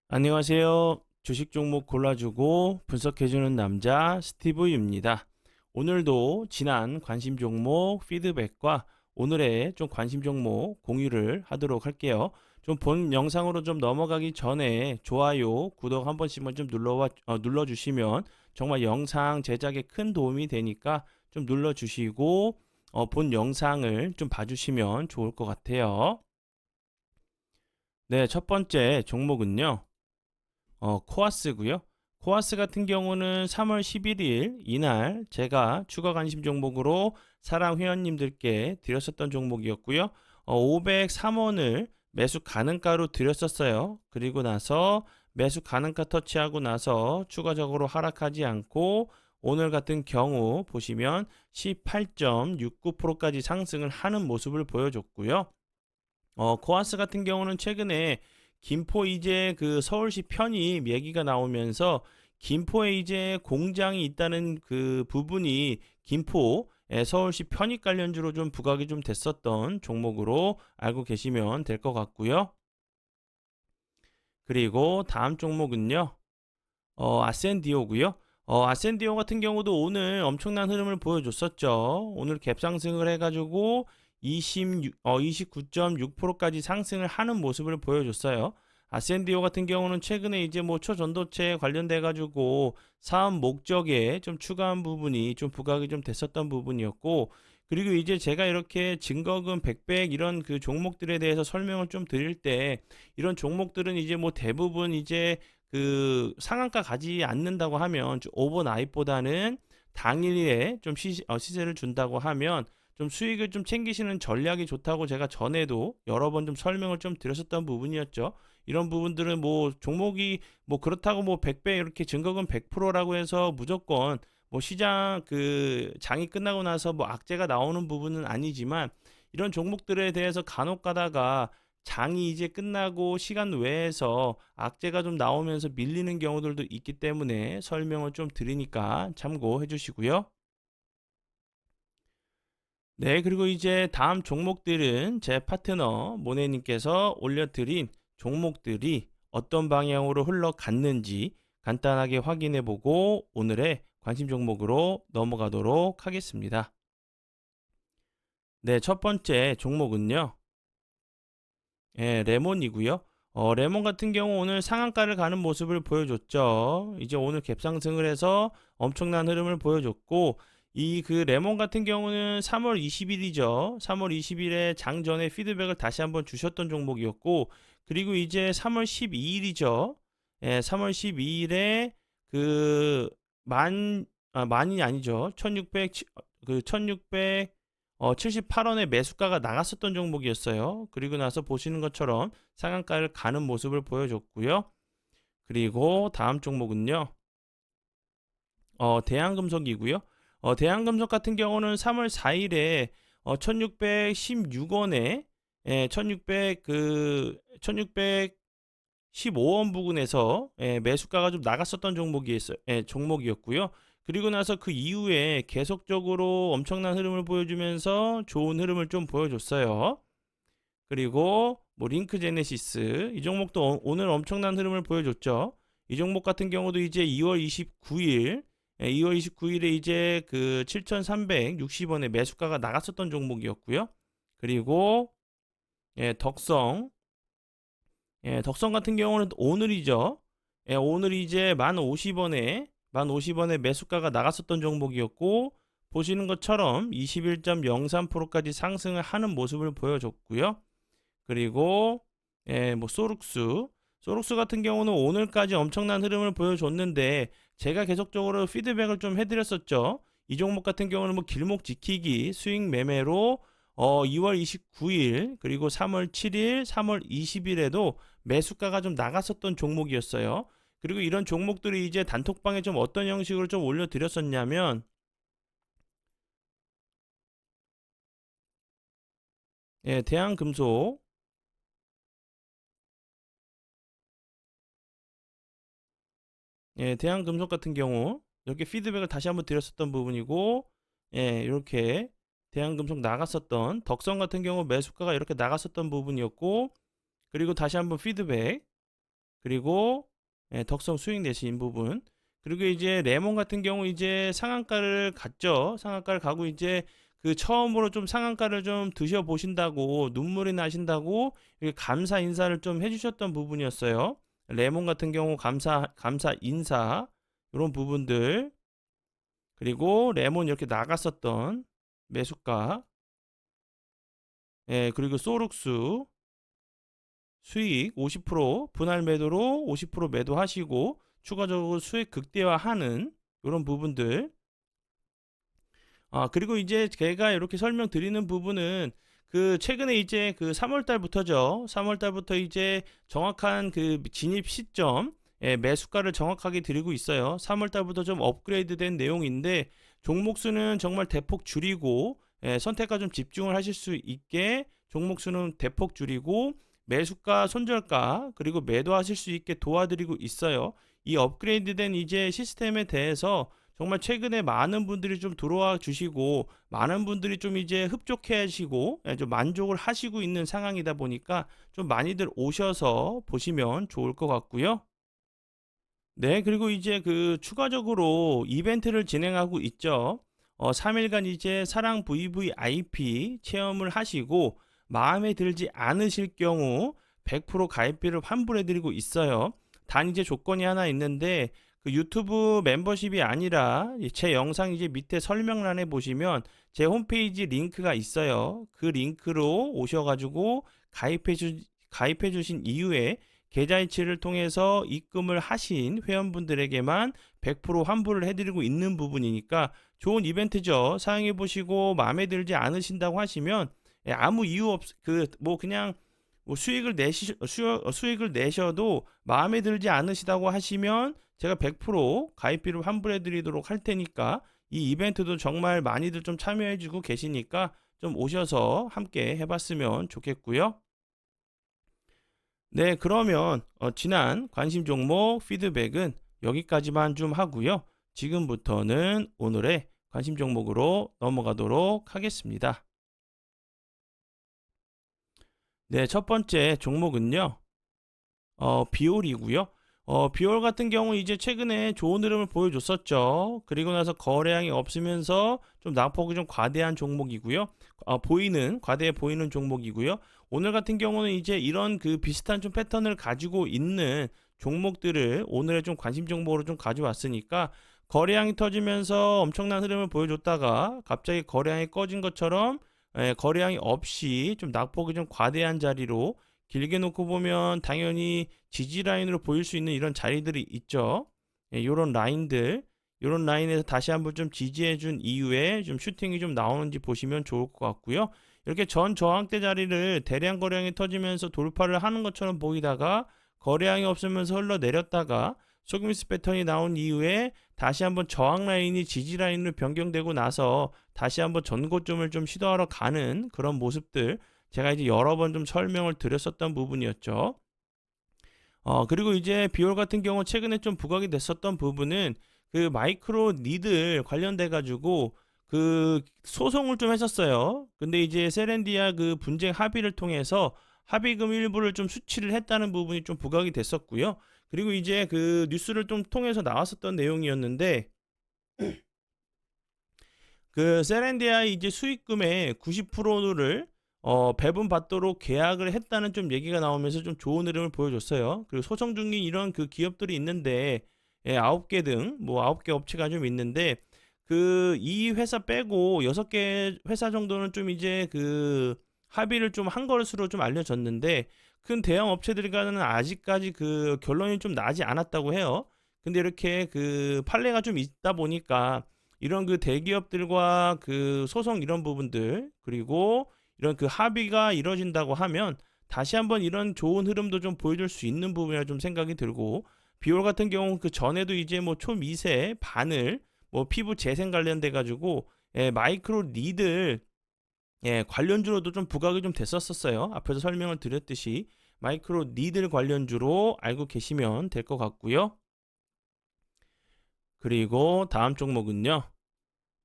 안녕하세요. 주식 종목 골라주고 분석해주는 남자 스티브입니다. 오늘도 지난 관심 종목 피드백과 오늘의 좀 관심 종목 공유를 하도록 할게요. 좀 본 영상으로 좀 넘어가기 전에 좋아요, 구독 한 번씩만 좀 눌러주시면 정말 영상 제작에 큰 도움이 되니까 좀 눌러주시고 본 영상을 좀 봐주시면 좋을 것 같아요. 네, 첫 번째 종목은요. 코아스고요. 코아스 같은 경우는 3월 11일 이날 제가 추가 관심 종목으로 사랑 회원님들께 드렸었던 종목이었고요. 503원을 매수 가능가로 드렸었어요. 그리고 나서 매수 가능가 터치하고 나서 추가적으로 하락하지 않고 오늘 같은 경우 보시면 18.69%까지 상승을 하는 모습을 보여줬고요. 코아스 같은 경우는 최근에 김포 이제 그 서울시 편입 얘기가 나오면서 김포에 이제 공장이 있다는 그 부분이 김포에 서울시 편입 관련주로 좀 부각이 좀 됐었던 종목으로 알고 계시면 될 것 같고요. 그리고 다음 종목은요. 아센디오고요. 아센디오 같은 경우도 오늘 엄청난 흐름을 보여줬었죠. 오늘 갭상승을 해가지고 29.6%까지 상승을 하는 모습을 보여줬어요. 아센디오 같은 경우는 최근에 이제 뭐 초전도체 관련돼 가지고 사업 목적에 좀 추가한 부분이 좀 부각이 좀 됐었던 부분이었고, 그리고 이제 제가 이렇게 증거금 100백 이런 그 종목들에 대해서 설명을 좀 드릴 때, 이런 종목들은 이제 뭐 대부분 이제 그 상한가 가지 않는다고 하면 좀 오버나잇보다는 당일에 좀 시세를 준다고 하면 좀 수익을 좀 챙기시는 전략이 좋다고 제가 전에도 여러 번 좀 설명을 좀 드렸었던 부분이었죠. 이런 부분들은 뭐 종목이 뭐 그렇다고 뭐 100배 이렇게 증거금 100%라고 해서 무조건 뭐 시장 그 장이 끝나고 나서 뭐 악재가 나오는 부분은 아니지만, 이런 종목들에 대해서 간혹 가다가 장이 이제 끝나고 시간 외에서 악재가 좀 나오면서 밀리는 경우들도 있기 때문에 설명을 좀 드리니까 참고해 주시고요. 네, 그리고 이제 다음 종목들은 제 파트너 모네님께서 올려드린 종목들이 어떤 방향으로 흘러갔는지 간단하게 확인해 보고 오늘의 관심 종목으로 넘어가도록 하겠습니다. 네, 첫 번째 종목은요. 레몬이고요. 레몬 같은 경우 오늘 상한가를 가는 모습을 보여줬죠. 이제 오늘 갭상승을 해서 엄청난 흐름을 보여줬고, 이 그 레몬 같은 경우는 3월 20일이죠. 3월 20일에 장전에 피드백을 다시 한번 주셨던 종목이었고, 그리고 이제 3월 12일이죠. 3월 12일에 그 만이 아니죠. 1600, 그 1600, 78원에 매수가가 나갔었던 종목이었어요. 그리고 나서 보시는 것처럼 상한가를 가는 모습을 보여줬고요. 그리고 다음 종목은요. 대한금속이고요. 대한금속 같은 경우는 3월 4일에 1616원에 1600 1615원 부근에서 매수가가 좀 나갔었던 종목이었고요. 그리고 나서 그 이후에 계속적으로 엄청난 흐름을 보여주면서 좋은 흐름을 좀 보여줬어요. 그리고 뭐 링크 제네시스 이 종목도 오늘 엄청난 흐름을 보여줬죠. 이 종목 같은 경우도 이제 2월 29일 2월 29일에 이제 그 7,360원에 매수가가 나갔었던 종목이었고요. 그리고 덕성 덕성 같은 경우는 오늘이죠. 오늘 이제 만 50원에 매수가가 나갔었던 종목이었고, 보시는 것처럼 21.03%까지 상승을 하는 모습을 보여줬고요. 그리고 뭐 소룩스 같은 경우는 오늘까지 엄청난 흐름을 보여줬는데 제가 계속적으로 피드백을 좀 해드렸었죠. 이 종목 같은 경우는 뭐 길목 지키기 수익 매매로 2월 29일 그리고 3월 7일, 3월 20일에도 매수가가 좀 나갔었던 종목이었어요. 그리고 이런 종목들이 이제 단톡방에 좀 어떤 형식으로 좀 올려드렸었냐면, 대한금속 대한금속 같은 경우 이렇게 피드백을 다시 한번 드렸었던 부분이고, 이렇게 대한금속 나갔었던 덕성 같은 경우 매수가가 이렇게 나갔었던 부분이었고, 그리고 다시 한번 피드백, 그리고 덕성 수익 내신 부분. 그리고 이제 레몬 같은 경우 이제 상한가를 갔죠. 상한가를 가고 이제 그 처음으로 좀 상한가를 좀 드셔 보신다고 눈물이 나신다고 이렇게 감사 인사를 좀 해주셨던 부분이었어요. 레몬 같은 경우 감사 인사 이런 부분들, 그리고 레몬 이렇게 나갔었던 매수가, 그리고 소룩스 수익 50% 분할 매도로 50% 매도하시고 추가적으로 수익 극대화하는 이런 부분들. 그리고 이제 제가 이렇게 설명드리는 부분은 그 최근에 이제 그 3월 달부터죠. 3월 달부터 이제 정확한 그 진입 시점, 매수가를 정확하게 드리고 있어요. 3월 달부터 좀 업그레이드 된 내용인데 종목 수는 정말 대폭 줄이고, 선택과 좀 집중을 하실 수 있게 종목 수는 대폭 줄이고 매수가, 손절가, 그리고 매도하실 수 있게 도와드리고 있어요. 이 업그레이드된 이제 시스템에 대해서 정말 최근에 많은 분들이 좀 들어와 주시고 많은 분들이 좀 이제 흡족해 하시고 좀 만족을 하시고 있는 상황이다 보니까 좀 많이들 오셔서 보시면 좋을 것 같고요. 네, 그리고 이제 그 추가적으로 이벤트를 진행하고 있죠. 3일간 이제 사랑 VVIP 체험을 하시고 마음에 들지 않으실 경우 100% 가입비를 환불해드리고 있어요. 단 이제 조건이 하나 있는데 그 유튜브 멤버십이 아니라 제 영상 이제 밑에 설명란에 보시면 제 홈페이지 링크가 있어요. 그 링크로 오셔가지고 가입해 주신 이후에 계좌이체를 통해서 입금을 하신 회원분들에게만 100% 환불을 해드리고 있는 부분이니까 좋은 이벤트죠. 사용해 보시고 마음에 들지 않으신다고 하시면 아무 이유 없 그 뭐 그냥 뭐 수익을 내셔도 마음에 들지 않으시다고 하시면 제가 100% 가입비를 환불해 드리도록 할 테니까 이 이벤트도 정말 많이들 좀 참여해 주고 계시니까 좀 오셔서 함께 해봤으면 좋겠고요. 네, 그러면 지난 관심 종목 피드백은 여기까지만 좀 하고요. 지금부터는 오늘의 관심 종목으로 넘어가도록 하겠습니다. 네, 첫 번째 종목은요. 비올이고요. 비올 같은 경우 이제 최근에 좋은 흐름을 보여줬었죠. 그리고 나서 거래량이 없으면서 좀 낙폭이 좀 과대한 종목이고요. 과대해 보이는 종목이고요. 오늘 같은 경우는 이제 이런 그 비슷한 좀 패턴을 가지고 있는 종목들을 오늘의 좀 관심 종목으로 좀 가져왔으니까 거래량이 터지면서 엄청난 흐름을 보여줬다가 갑자기 거래량이 꺼진 것처럼 거래량이 없이 좀 낙폭이 좀 과대한 자리로 길게 놓고 보면 당연히 지지 라인으로 보일 수 있는 이런 자리들이 있죠. 요런 라인들, 요런 라인에서 다시 한번 좀 지지해 준 이후에 좀 슈팅이 좀 나오는지 보시면 좋을 것 같고요. 이렇게 전 저항대 자리를 대량 거래량이 터지면서 돌파를 하는 것처럼 보이다가 거래량이 없으면서 흘러내렸다가 소금미스 패턴이 나온 이후에 다시 한번 저항 라인이 지지 라인으로 변경되고 나서 다시 한번 전고점을 좀 시도하러 가는 그런 모습들, 제가 이제 여러 번 좀 설명을 드렸었던 부분이었죠. 그리고 이제 비올 같은 경우 최근에 좀 부각이 됐었던 부분은 그 마이크로 니들 관련돼 가지고 그 소송을 좀 했었어요. 근데 이제 세렌디아 그 분쟁 합의를 통해서 합의금 일부를 좀 수취를 했다는 부분이 좀 부각이 됐었고요. 그리고 이제 그 뉴스를 좀 통해서 나왔었던 내용이었는데 그 세렌디아의 이제 수익금의 90%를 배분받도록 계약을 했다는 좀 얘기가 나오면서 좀 좋은 흐름을 보여줬어요. 그리고 소송 중인 이런 그 기업들이 있는데 9개 등 뭐 9개 업체가 좀 있는데 그 이 회사 빼고 6개 회사 정도는 좀 이제 그 합의를 좀 한 것으로 좀 알려졌는데 큰 대형 업체들과는 아직까지 그 결론이 좀 나지 않았다고 해요. 근데 이렇게 그 판례가 좀 있다 보니까 이런 그 대기업들과 그 소송 이런 부분들, 그리고 이런 그 합의가 이루어진다고 하면 다시 한번 이런 좋은 흐름도 좀 보여줄 수 있는 부분이라 좀 생각이 들고, 비올 같은 경우 그 전에도 이제 뭐 초미세 바늘 뭐 피부 재생 관련돼 가지고 마이크로 니들 관련주로도 좀 부각이 좀 됐었어요. 앞에서 설명을 드렸듯이 마이크로 니들 관련주로 알고 계시면 될 것 같고요. 그리고 다음 종목은요.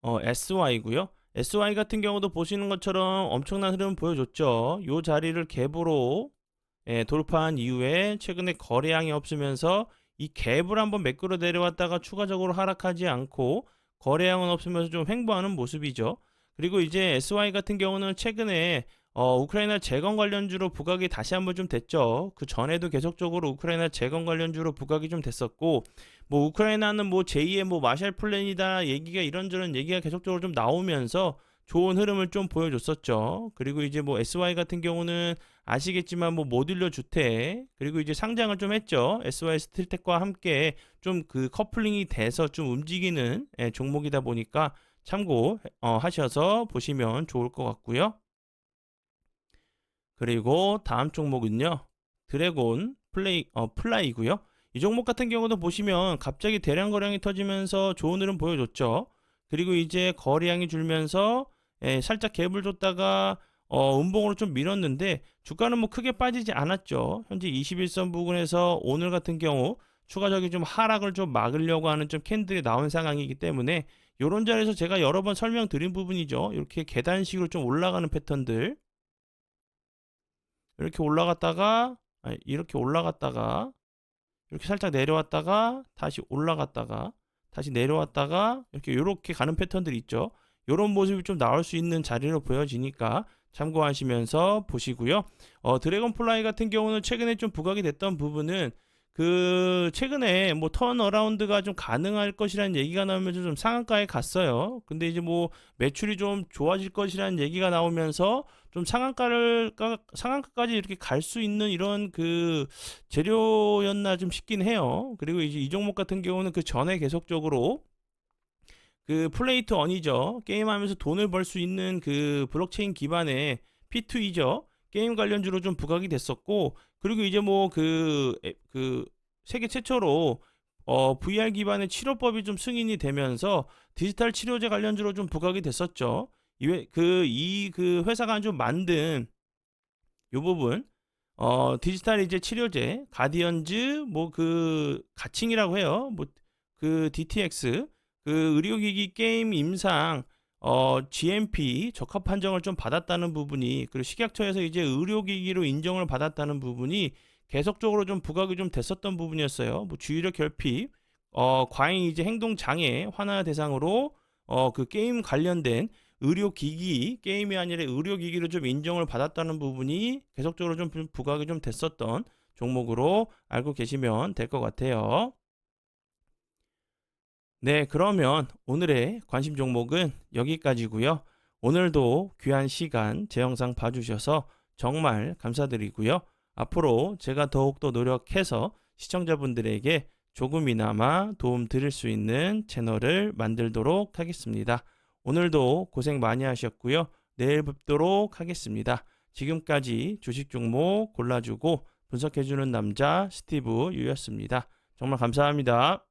SY고요. SY 같은 경우도 보시는 것처럼 엄청난 흐름 보여줬죠. 요 자리를 갭으로 돌파한 이후에 최근에 거래량이 없으면서 이 갭을 한번 매끄러 내려왔다가 추가적으로 하락하지 않고 거래량은 없으면서 좀 횡보하는 모습이죠. 그리고 이제 SY 같은 경우는 최근에 우크라이나 재건 관련주로 부각이 다시 한번 좀 됐죠. 그 전에도 계속적으로 우크라이나 재건 관련주로 부각이 좀 됐었고, 뭐 우크라이나는 뭐 제2의 뭐 마샬 플랜이다 얘기가 이런저런 얘기가 계속적으로 좀 나오면서 좋은 흐름을 좀 보여줬었죠. 그리고 이제 뭐 SY 같은 경우는 아시겠지만 뭐 모듈러 주택 그리고 이제 상장을 좀 했죠. SY 스틸텍과 함께 좀 그 커플링이 돼서 좀 움직이는 종목이다 보니까 참고 하셔서 보시면 좋을 것 같고요. 그리고 다음 종목은요. 드래곤 플라이고요. 이 종목 같은 경우도 보시면 갑자기 대량 거래량이 터지면서 좋은 흐름 보여줬죠. 그리고 이제 거래량이 줄면서 살짝 갭을 줬다가 음봉으로 좀 밀었는데 주가는 뭐 크게 빠지지 않았죠. 현재 21선 부근에서 오늘 같은 경우 추가적인 좀 하락을 좀 막으려고 하는 좀 캔들이 나온 상황이기 때문에 이런 자리에서 제가 여러 번 설명드린 부분이죠. 이렇게 계단식으로 좀 올라가는 패턴들 이렇게 올라갔다가 이렇게 올라갔다가 이렇게 살짝 내려왔다가 다시 올라갔다가 다시 내려왔다가 이렇게 가는 패턴들 있죠. 이런 모습이 좀 나올 수 있는 자리로 보여지니까 참고하시면서 보시고요. 드래곤플라이 같은 경우는 최근에 좀 부각이 됐던 부분은 그 최근에 뭐 턴어라운드가 좀 가능할 것이라는 얘기가 나오면서 좀 상한가에 갔어요. 근데 이제 뭐 매출이 좀 좋아질 것이라는 얘기가 나오면서 좀 상한가까지 이렇게 갈 수 있는 이런 그 재료였나 좀 싶긴 해요. 그리고 이제 이 종목 같은 경우는 그 전에 계속적으로 그 플레이트 언이죠. 게임하면서 돈을 벌 수 있는 그 블록체인 기반의 P2E죠. 게임 관련주로 좀 부각이 됐었고, 그리고 이제 뭐 그 세계 최초로 VR 기반의 치료법이 좀 승인이 되면서 디지털 치료제 관련주로 좀 부각이 됐었죠. 그 회사가 좀 만든 요 부분 디지털 이제 치료제 가디언즈 뭐 그 가칭이라고 해요. 뭐 그 DTX 그 의료기기 게임 임상 GMP 적합 판정을 좀 받았다는 부분이 그리고 식약처에서 이제 의료기기로 인정을 받았다는 부분이 계속적으로 좀 부각이 좀 됐었던 부분이었어요. 뭐 주의력 결핍, 과잉 이제 행동 장애 환화 대상으로 그 게임 관련된 의료기기 게임이 아니라 의료기기로 좀 인정을 받았다는 부분이 계속적으로 좀 부각이 좀 됐었던 종목으로 알고 계시면 될 것 같아요. 네, 그러면 오늘의 관심 종목은 여기까지고요. 오늘도 귀한 시간 제 영상 봐주셔서 정말 감사드리고요. 앞으로 제가 더욱더 노력해서 시청자분들에게 조금이나마 도움 드릴 수 있는 채널을 만들도록 하겠습니다. 오늘도 고생 많이 하셨고요. 내일 뵙도록 하겠습니다. 지금까지 주식 종목 골라주고 분석해주는 남자 스티브 유였습니다. 정말 감사합니다.